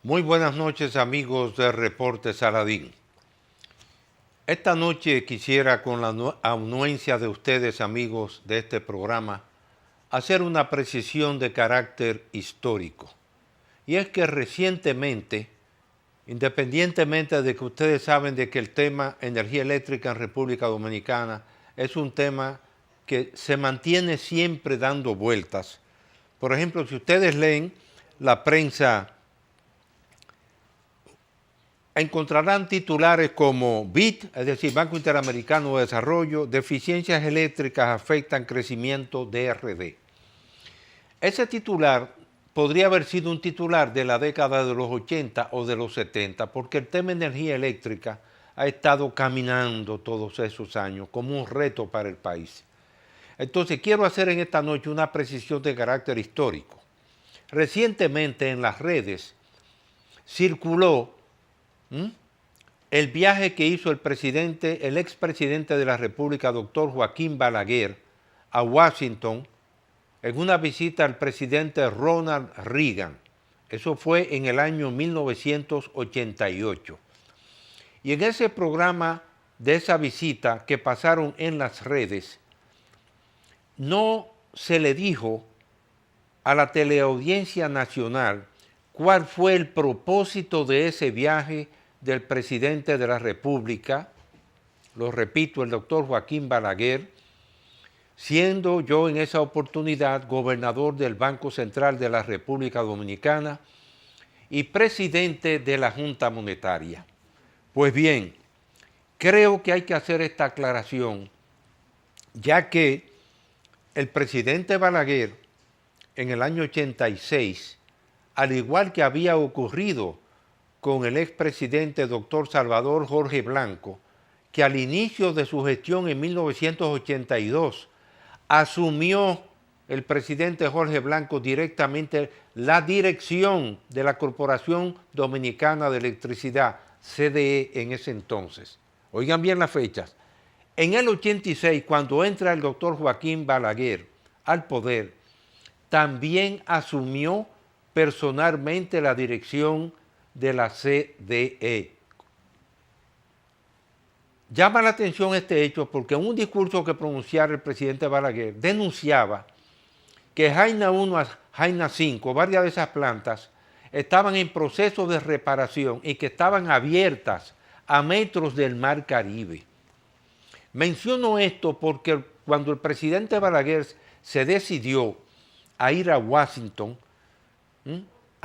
Muy buenas noches, amigos de Reporte Saladín. Esta noche quisiera, con la anuencia de ustedes, amigos de este programa, hacer una precisión de carácter histórico. Y es que recientemente, independientemente de que ustedes saben de que el tema energía eléctrica en República Dominicana es un tema que se mantiene siempre dando vueltas. Por ejemplo, si ustedes leen la prensa, encontrarán titulares como BID, es decir, Banco Interamericano de Desarrollo, deficiencias eléctricas afectan crecimiento DRD. Ese titular podría haber sido un titular de la década de los 80 o de los 70, porque el tema de energía eléctrica ha estado caminando todos esos años como un reto para el país. Entonces, quiero hacer en esta noche una precisión de carácter histórico. Recientemente en las redes circuló el viaje que hizo el expresidente de la República, doctor Joaquín Balaguer, a Washington en una visita al presidente Ronald Reagan. Eso fue en el año 1988. Y en ese programa de esa visita que pasaron en las redes, no se le dijo a la teleaudiencia nacional cuál fue el propósito de ese viaje del presidente de la República, lo repito, el doctor Joaquín Balaguer, siendo yo en esa oportunidad gobernador del Banco Central de la República Dominicana y presidente de la Junta Monetaria. Pues bien, creo que hay que hacer esta aclaración, ya que el presidente Balaguer en el año 86, al igual que había ocurrido con el expresidente doctor Salvador Jorge Blanco, que al inicio de su gestión en 1982 asumió el presidente Jorge Blanco directamente la dirección de la Corporación Dominicana de Electricidad, CDE, en ese entonces. Oigan bien las fechas. En el 86, cuando entra el doctor Joaquín Balaguer al poder, también asumió personalmente la dirección de la CDE. Llama la atención este hecho porque en un discurso que pronunciara el presidente Balaguer denunciaba que Jaina 1 a Jaina 5, varias de esas plantas, estaban en proceso de reparación y que estaban abiertas a metros del mar Caribe. Menciono esto porque cuando el presidente Balaguer se decidió a ir a Washington,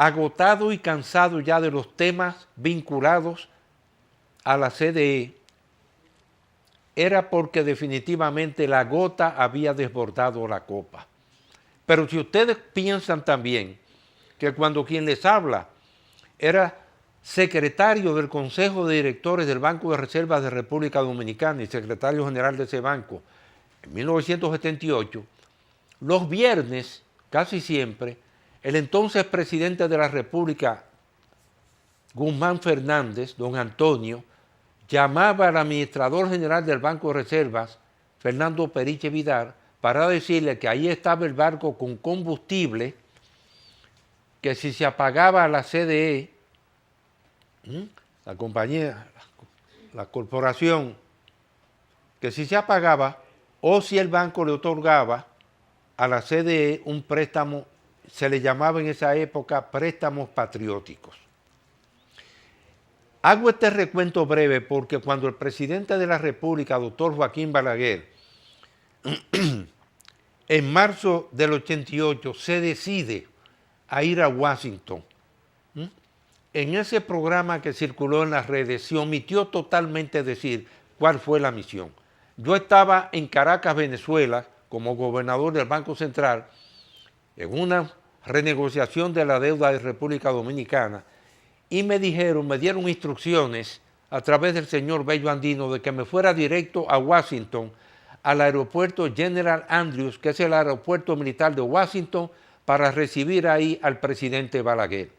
agotado y cansado ya de los temas vinculados a la CDE, era porque definitivamente la gota había desbordado la copa. Pero si ustedes piensan también que cuando quien les habla era secretario del Consejo de Directores del Banco de Reservas de República Dominicana y secretario general de ese banco en 1978, los viernes, casi siempre, el entonces presidente de la República, Guzmán Fernández, don Antonio, llamaba al administrador general del Banco de Reservas, Fernando Periche Vidal, para decirle que ahí estaba el barco con combustible, que si se apagaba la CDE, la compañía, la corporación, que si se apagaba o si el banco le otorgaba a la CDE un préstamo, se le llamaba en esa época préstamos patrióticos. Hago este recuento breve porque cuando el presidente de la República, doctor Joaquín Balaguer, en marzo del 88 se decide a ir a Washington, en ese programa que circuló en las redes se omitió totalmente decir cuál fue la misión. Yo estaba en Caracas, Venezuela, como gobernador del Banco Central, en una renegociación de la deuda de República Dominicana, y me dieron instrucciones a través del señor Bello Andino de que me fuera directo a Washington, al aeropuerto General Andrews, que es el aeropuerto militar de Washington, para recibir ahí al presidente Balaguer.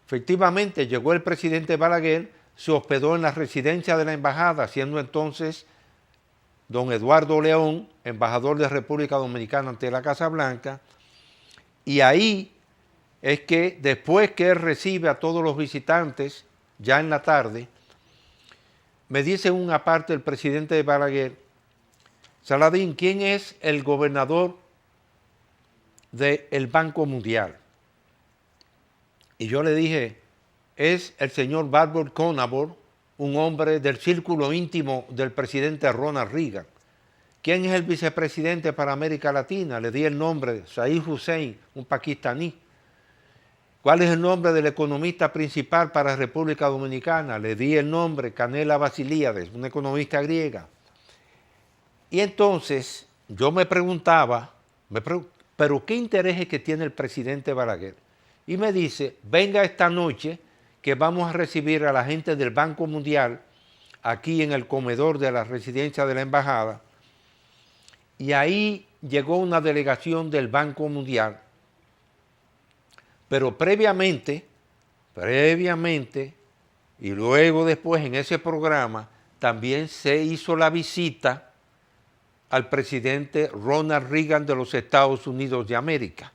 Efectivamente, llegó el presidente Balaguer, se hospedó en la residencia de la embajada, siendo entonces don Eduardo León, embajador de República Dominicana ante la Casa Blanca, y ahí es que después que él recibe a todos los visitantes, ya en la tarde, me dice una parte el presidente de Balaguer: Saladín, ¿quién es el gobernador del Banco Mundial? Y yo le dije: es el señor Barbara Conabor, un hombre del círculo íntimo del presidente Ronald Reagan. ¿Quién es el vicepresidente para América Latina? Le di el nombre, Said Hussein, un pakistaní. ¿Cuál es el nombre del economista principal para República Dominicana? Le di el nombre, Canela Basilíades, una economista griega. Y entonces yo me preguntaba, ¿pero qué interés es que tiene el presidente Balaguer? Y me dice: venga esta noche que vamos a recibir a la gente del Banco Mundial aquí en el comedor de la residencia de la embajada. Y ahí llegó una delegación del Banco Mundial, pero previamente, y luego después en ese programa, también se hizo la visita al presidente Ronald Reagan de los Estados Unidos de América.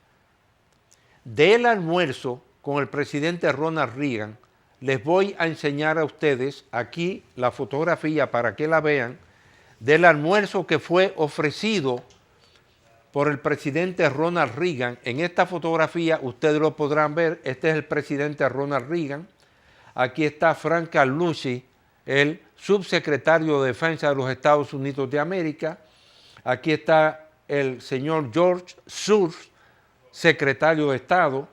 Del almuerzo con el presidente Ronald Reagan, les voy a enseñar a ustedes aquí la fotografía para que la vean, del almuerzo que fue ofrecido por el presidente Ronald Reagan. En esta fotografía ustedes lo podrán ver. Este es el presidente Ronald Reagan. Aquí está Frank Carlucci, el subsecretario de Defensa de los Estados Unidos de América. Aquí está el señor George Shultz, secretario de Estado,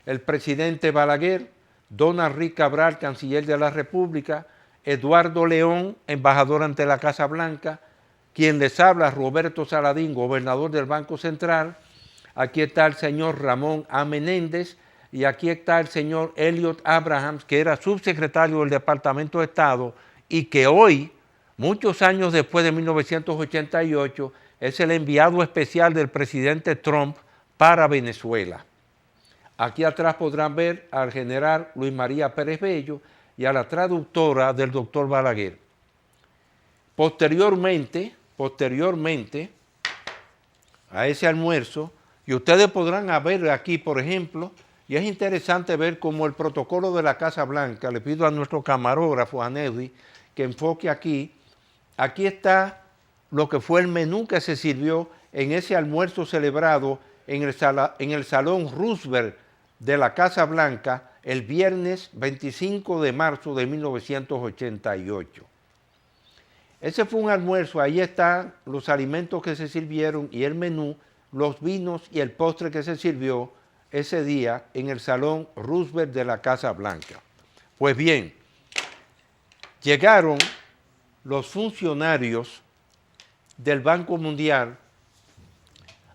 el presidente Balaguer, don Henrique Cabral, canciller de la República, Eduardo León, embajador ante la Casa Blanca, quien les habla, Roberto Saladín, gobernador del Banco Central. Aquí está el señor Ramón A. Menéndez, y aquí está el señor Elliot Abrahams, que era subsecretario del Departamento de Estado y que hoy, muchos años después de 1988, es el enviado especial del presidente Trump para Venezuela. Aquí atrás podrán ver al general Luis María Pérez Bello y a la traductora del doctor Balaguer. Posteriormente a ese almuerzo, y ustedes podrán ver aquí, por ejemplo, y es interesante ver cómo el protocolo de la Casa Blanca, le pido a nuestro camarógrafo, a Neddy, que enfoque aquí. Aquí está lo que fue el menú que se sirvió en ese almuerzo celebrado en el Salón Roosevelt de la Casa Blanca el viernes 25 de marzo de 1988. Ese fue un almuerzo, ahí están los alimentos que se sirvieron y el menú, los vinos y el postre que se sirvió ese día en el Salón Roosevelt de la Casa Blanca. Pues bien, llegaron los funcionarios del Banco Mundial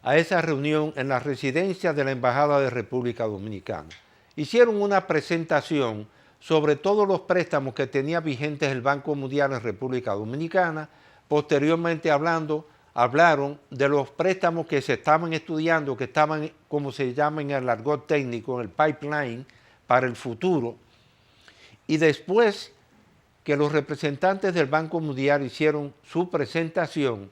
a esa reunión en la residencia de la Embajada de República Dominicana. Hicieron una presentación sobre todos los préstamos que tenía vigentes el Banco Mundial en República Dominicana. Posteriormente hablaron de los préstamos que se estaban estudiando, que estaban, como se llama en el argot técnico, en el pipeline para el futuro. Y después que los representantes del Banco Mundial hicieron su presentación,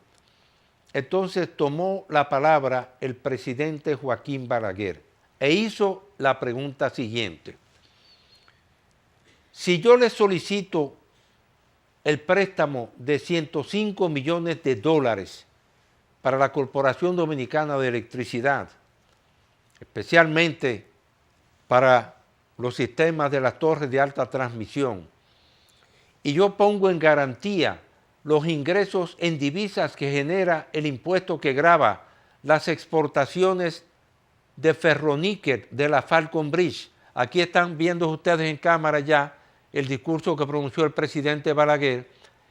entonces tomó la palabra el presidente Joaquín Balaguer e hizo la pregunta siguiente: si yo le solicito el préstamo de 105 millones de dólares para la Corporación Dominicana de Electricidad, especialmente para los sistemas de las torres de alta transmisión, y yo pongo en garantía los ingresos en divisas que genera el impuesto que grava las exportaciones de ferroníquel de la Falcon Bridge. Aquí están viendo ustedes en cámara ya el discurso que pronunció el presidente Balaguer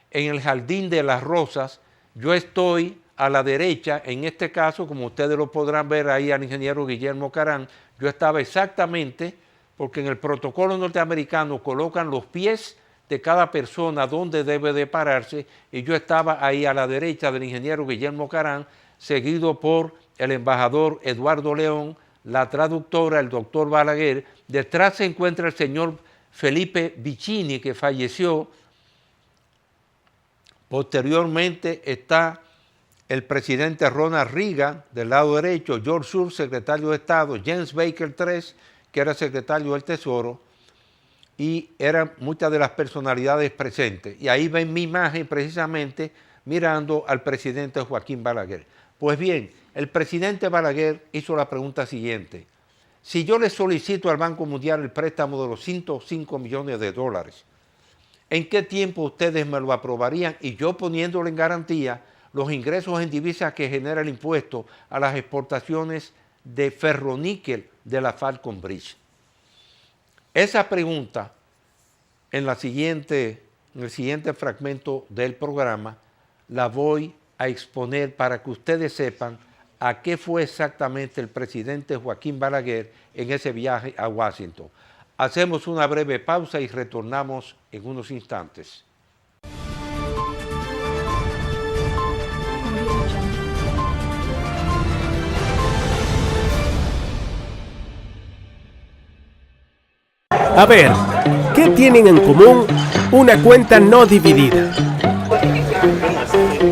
en el Jardín de las Rosas. Yo estoy a la derecha, en este caso, como ustedes lo podrán ver ahí al ingeniero Guillermo Carán, yo estaba exactamente, porque en el protocolo norteamericano colocan los pies de cada persona donde debe de pararse, y yo estaba ahí a la derecha del ingeniero Guillermo Carán, seguido por el embajador Eduardo León, la traductora, el doctor Balaguer. Detrás se encuentra el señor Felipe Vicini, que falleció. Posteriormente está el presidente Ronald Reagan, del lado derecho, George Shultz, secretario de Estado, James Baker III, que era secretario del Tesoro, y eran muchas de las personalidades presentes. Y ahí ven mi imagen precisamente mirando al presidente Joaquín Balaguer. Pues bien, el presidente Balaguer hizo la pregunta siguiente: si yo le solicito al Banco Mundial el préstamo de los 105 millones de dólares, ¿en qué tiempo ustedes me lo aprobarían? Y yo poniéndole en garantía los ingresos en divisas que genera el impuesto a las exportaciones de ferroníquel de la Falcon Bridge. Esa pregunta, en el siguiente fragmento del programa, la voy a exponer para que ustedes sepan a qué fue exactamente el presidente Joaquín Balaguer en ese viaje a Washington. Hacemos una breve pausa y retornamos en unos instantes. A ver, ¿qué tienen en común una cuenta no dividida?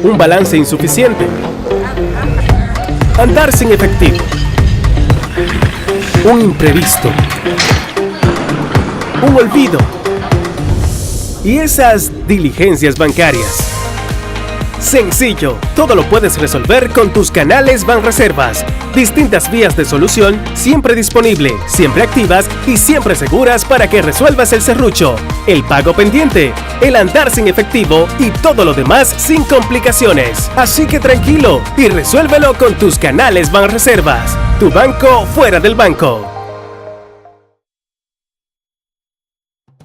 Un balance insuficiente. Andar sin efectivo. Un imprevisto. Un olvido. Y esas diligencias bancarias. Sencillo, todo lo puedes resolver con tus canales Banreservas. Distintas vías de solución, siempre disponible, siempre activas y siempre seguras para que resuelvas el serrucho, el pago pendiente, el andar sin efectivo y todo lo demás sin complicaciones. Así que tranquilo y resuélvelo con tus canales Banreservas. Tu banco fuera del banco.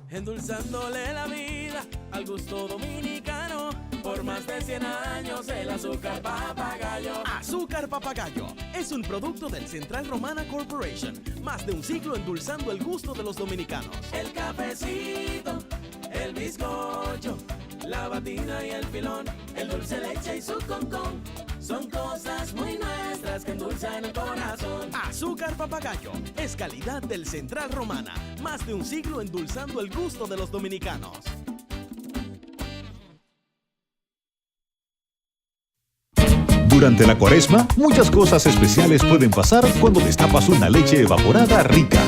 Endulzándole la vida al gusto dominicano. Por más de 100 años el azúcar papagayo. Azúcar Papagayo es un producto del Central Romana Corporation. Más de un siglo endulzando el gusto de los dominicanos. El cafecito, el bizcocho, la batida y el pilón, el dulce leche y su concón. Son cosas muy nuestras que endulzan el corazón. Azúcar Papagayo es calidad del Central Romana. Más de un siglo endulzando el gusto de los dominicanos. Durante la Cuaresma, muchas cosas especiales pueden pasar cuando destapas una leche evaporada rica.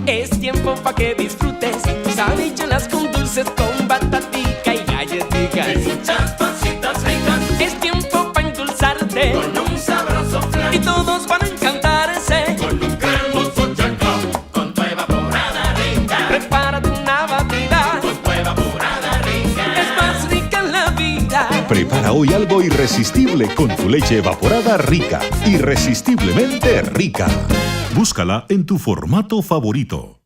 Es tiempo pa' que disfrutes tus habichuelas con dulces, con batatica y galletitas. Y muchas pancitas ricas. Es tiempo pa' endulzarte Con un sabroso flan. y todos van a encantarse. Con un cremoso chacón. Con tu evaporada rica. Prepárate una batida, Con tu evaporada rica. es más rica en la vida. Prepara hoy algo irresistible con tu leche evaporada rica. Irresistiblemente rica. Búscala en tu formato favorito.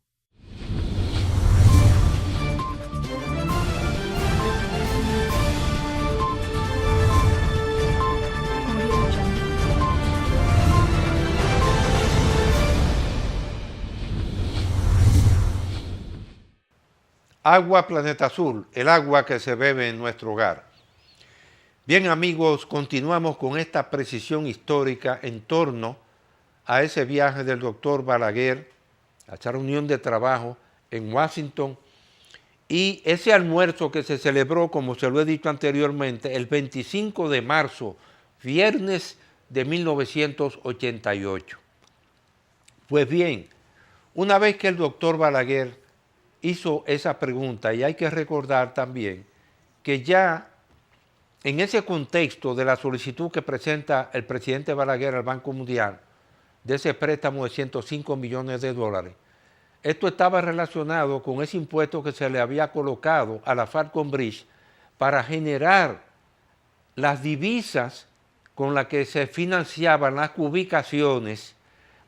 Agua Planeta Azul, el agua que se bebe en nuestro hogar. Bien amigos, continuamos con esta precisión histórica en torno a ese viaje del doctor Balaguer, a esa reunión de trabajo en Washington y ese almuerzo que se celebró, como se lo he dicho anteriormente, el 25 de marzo, viernes de 1988. Pues bien, una vez que el doctor Balaguer hizo esa pregunta, y hay que recordar también que ya en ese contexto de la solicitud que presenta el presidente Balaguer al Banco Mundial, de ese préstamo de 105 millones de dólares, esto estaba relacionado con ese impuesto que se le había colocado a la Falcon Bridge para generar las divisas con las que se financiaban las ubicaciones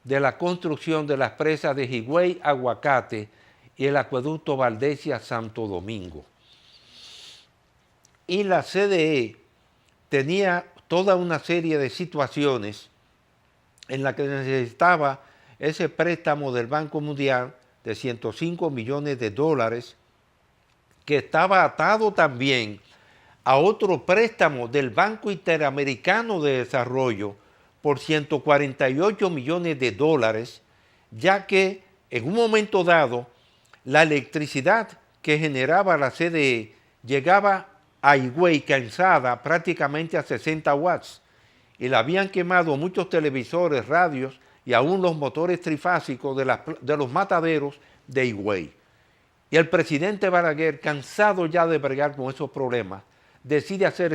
de la construcción de las presas de Higüey, Aguacate y el acueducto Valdesia-Santo Domingo. Y la CDE tenía toda una serie de situaciones en las que necesitaba ese préstamo del Banco Mundial de 105 millones de dólares, que estaba atado también a otro préstamo del Banco Interamericano de Desarrollo por 148 millones de dólares, ya que en un momento dado la electricidad que generaba la CDE llegaba a Higüey cansada prácticamente a 60 watts. y le habían quemado muchos televisores, radios y aún los motores trifásicos de los mataderos de Higüey. Y el presidente Balaguer, cansado ya de bregar con esos problemas, decide hacer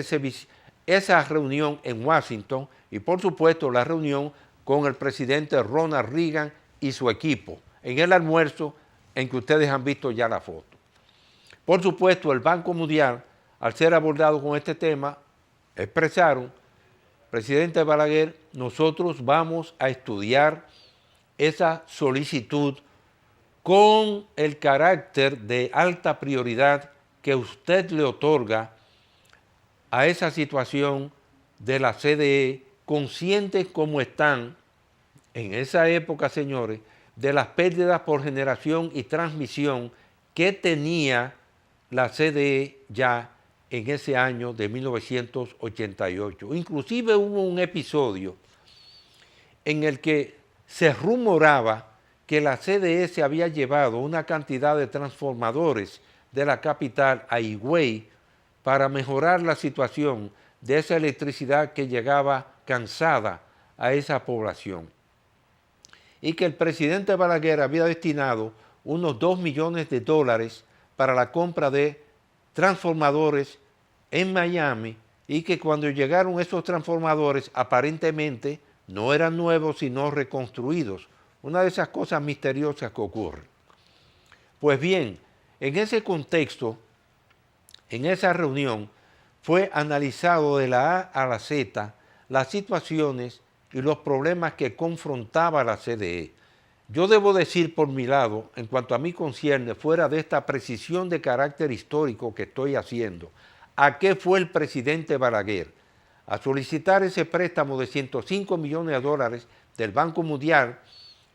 esa reunión en Washington y por supuesto la reunión con el presidente Ronald Reagan y su equipo en el almuerzo en que ustedes han visto ya la foto. Por supuesto, el Banco Mundial, al ser abordado con este tema, expresaron: presidente Balaguer, nosotros vamos a estudiar esa solicitud con el carácter de alta prioridad que usted le otorga a esa situación de la CDE, conscientes como están en esa época, señores, de las pérdidas por generación y transmisión que tenía la CDE ya en ese año de 1988. Inclusive hubo un episodio en el que se rumoraba que la CDE se había llevado una cantidad de transformadores de la capital a Higüey para mejorar la situación de esa electricidad que llegaba cansada a esa población. Y que el presidente Balaguer había destinado unos $2 millones para la compra de transformadores en Miami, y que cuando llegaron esos transformadores aparentemente no eran nuevos sino reconstruidos. Una de esas cosas misteriosas que ocurren. Pues bien, en ese contexto, en esa reunión, fue analizado de la A a la Z las situaciones y los problemas que confrontaba la CDE. Yo debo decir por mi lado, en cuanto a mí concierne, fuera de esta precisión de carácter histórico que estoy haciendo, ¿a qué fue el presidente Balaguer? A solicitar ese préstamo de $105 millones del Banco Mundial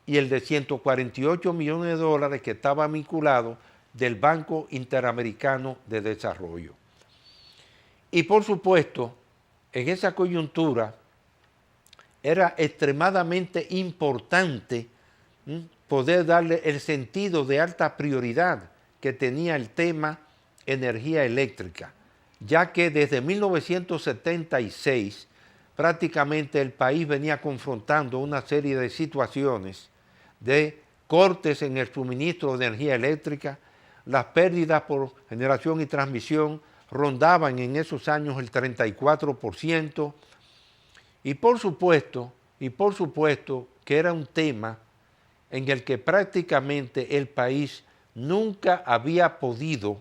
y el de $148 millones que estaba vinculado del Banco Interamericano de Desarrollo. Y por supuesto, en esa coyuntura era extremadamente importante poder darle el sentido de alta prioridad que tenía el tema energía eléctrica, ya que desde 1976 prácticamente el país venía confrontando una serie de situaciones de cortes en el suministro de energía eléctrica. Las pérdidas por generación y transmisión rondaban en esos años el 34%, y por supuesto que era un tema en el que prácticamente el país nunca había podido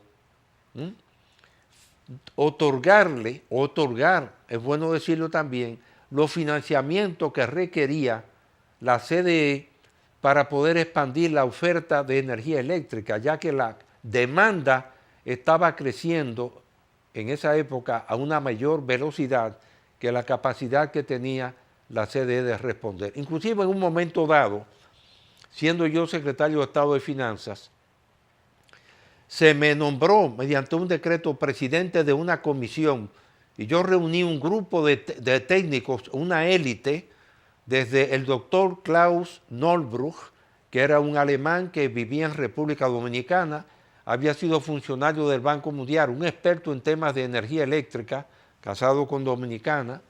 otorgar, es bueno decirlo también, los financiamientos que requería la CDE para poder expandir la oferta de energía eléctrica, ya que la demanda estaba creciendo en esa época a una mayor velocidad que la capacidad que tenía la CDE de responder. Inclusive en un momento dado, siendo yo secretario de Estado de Finanzas, se me nombró mediante un decreto presidente de una comisión y yo reuní un grupo de técnicos, una élite, desde el doctor Klaus Nollbruch, que era un alemán que vivía en República Dominicana, había sido funcionario del Banco Mundial, un experto en temas de energía eléctrica, casado con dominicana,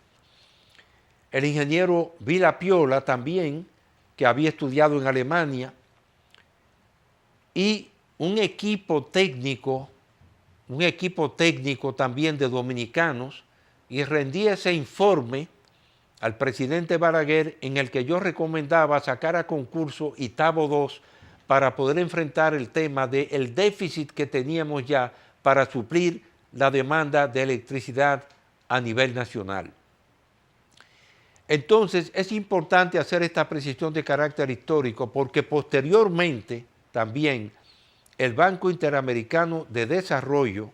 el ingeniero Vila Piola también, que había estudiado en Alemania, y un equipo técnico también de dominicanos, y rendí ese informe al presidente Balaguer en el que yo recomendaba sacar a concurso Itabo II para poder enfrentar el tema del déficit que teníamos ya para suplir la demanda de electricidad a nivel nacional. Entonces es importante hacer esta precisión de carácter histórico porque posteriormente también el Banco Interamericano de Desarrollo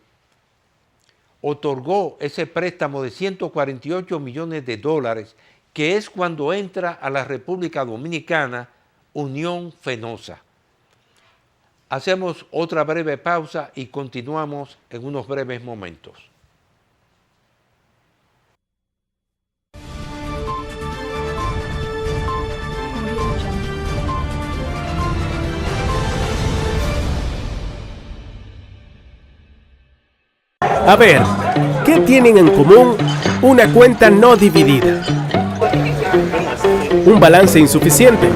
otorgó ese préstamo de $148 millones, que es cuando entra a la República Dominicana Unión Fenosa. Hacemos otra breve pausa y continuamos en unos breves momentos. A ver, ¿qué tienen en común una cuenta no dividida, un balance insuficiente,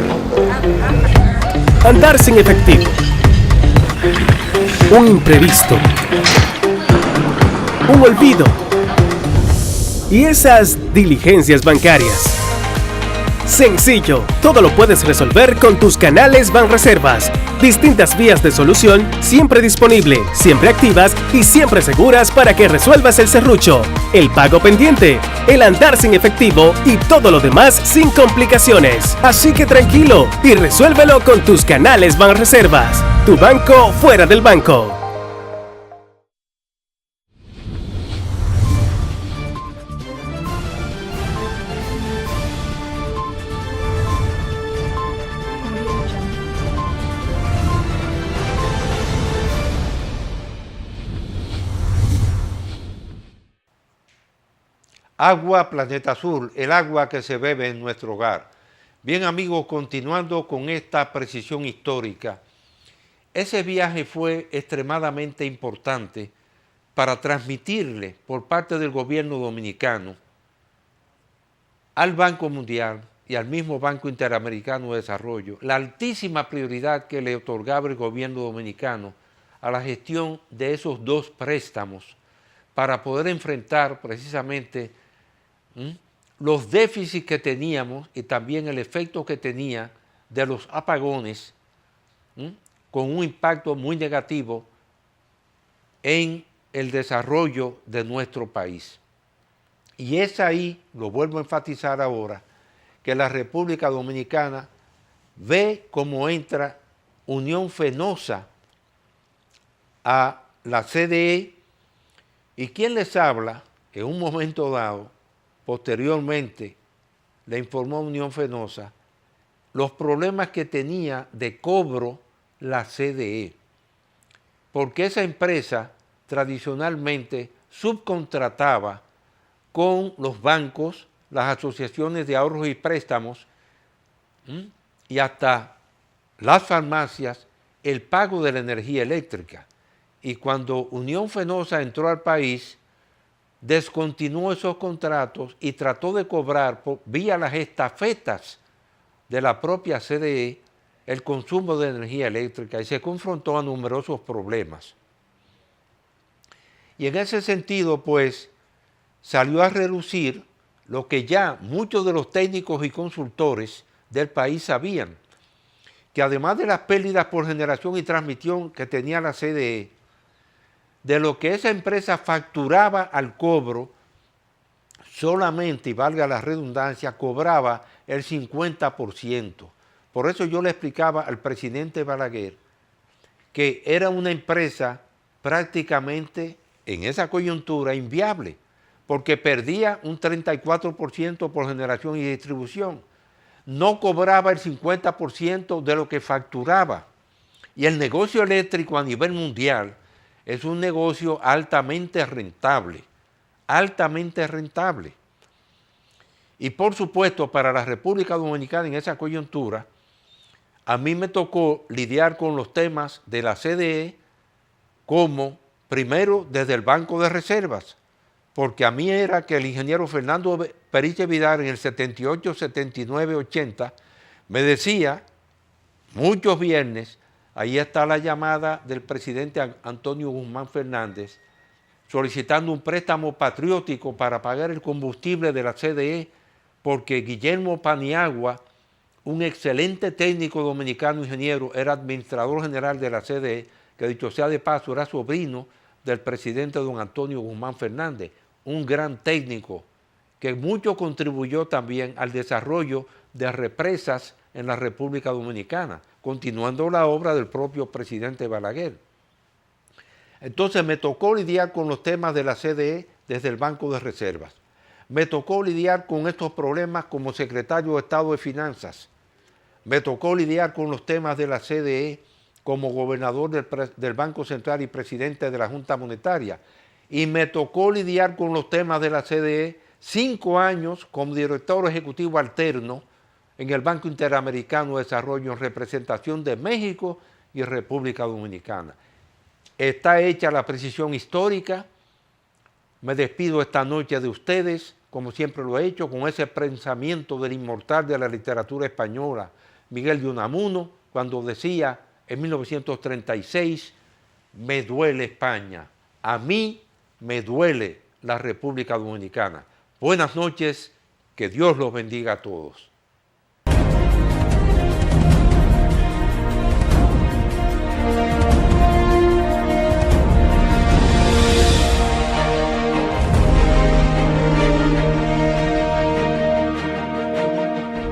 andar sin efectivo, un imprevisto, un olvido y esas diligencias bancarias. Sencillo, todo lo puedes resolver con tus canales Banreservas. Distintas vías de solución, siempre disponible, siempre activas y siempre seguras para que resuelvas el serrucho, el pago pendiente, el andar sin efectivo y todo lo demás sin complicaciones. Así que tranquilo y resuélvelo con tus canales Banreservas. Tu banco fuera del banco. Agua Planeta Azul, el agua que se bebe en nuestro hogar. Bien amigos, continuando con esta precisión histórica, ese viaje fue extremadamente importante para transmitirle por parte del gobierno dominicano al Banco Mundial y al mismo Banco Interamericano de Desarrollo la altísima prioridad que le otorgaba el gobierno dominicano a la gestión de esos dos préstamos para poder enfrentar precisamente los déficits que teníamos y también el efecto que tenía de los apagones con un impacto muy negativo en el desarrollo de nuestro país. Y es ahí, lo vuelvo a enfatizar ahora, que la República Dominicana ve cómo entra Unión Fenosa a la CDE y quien les habla en un momento dado, posteriormente le informó a Unión Fenosa los problemas que tenía de cobro la CDE, porque esa empresa tradicionalmente subcontrataba con los bancos, las asociaciones de ahorros y préstamos y hasta las farmacias el pago de la energía eléctrica. Y cuando Unión Fenosa entró al país, descontinuó esos contratos y trató de cobrar vía las estafetas de la propia CDE el consumo de energía eléctrica y se confrontó a numerosos problemas. Y en ese sentido, pues, salió a relucir lo que ya muchos de los técnicos y consultores del país sabían, que además de las pérdidas por generación y transmisión que tenía la CDE, de lo que esa empresa facturaba al cobro, solamente, y valga la redundancia, cobraba el 50%. Por eso yo le explicaba al presidente Balaguer que era una empresa prácticamente en esa coyuntura inviable, porque perdía un 34% por generación y distribución. No cobraba el 50% de lo que facturaba. Y el negocio eléctrico a nivel mundial es un negocio altamente rentable, altamente rentable. Y por supuesto, para la República Dominicana en esa coyuntura, a mí me tocó lidiar con los temas de la CDE como, primero, desde el Banco de Reservas, porque a mí era que el ingeniero Fernando Periche Vidal en el 78, 79, 80 me decía, muchos viernes, ahí está la llamada del presidente Antonio Guzmán Fernández solicitando un préstamo patriótico para pagar el combustible de la CDE porque Guillermo Paniagua, un excelente técnico dominicano ingeniero, era administrador general de la CDE, que dicho sea de paso era sobrino del presidente don Antonio Guzmán Fernández, un gran técnico que mucho contribuyó también al desarrollo de represas en la República Dominicana, continuando la obra del propio presidente Balaguer. Entonces me tocó lidiar con los temas de la CDE desde el Banco de Reservas. Me tocó lidiar con estos problemas como secretario de Estado de Finanzas. Me tocó lidiar con los temas de la CDE como gobernador del Banco Central y presidente de la Junta Monetaria. Y me tocó lidiar con los temas de la CDE 5 años como director ejecutivo alterno en el Banco Interamericano de Desarrollo en representación de México y República Dominicana. Está hecha la precisión histórica. Me despido esta noche de ustedes como siempre lo he hecho, con ese pensamiento del inmortal de la literatura española, Miguel de Unamuno, cuando decía en 1936, me duele España, a mí me duele la República Dominicana. Buenas noches, que Dios los bendiga a todos.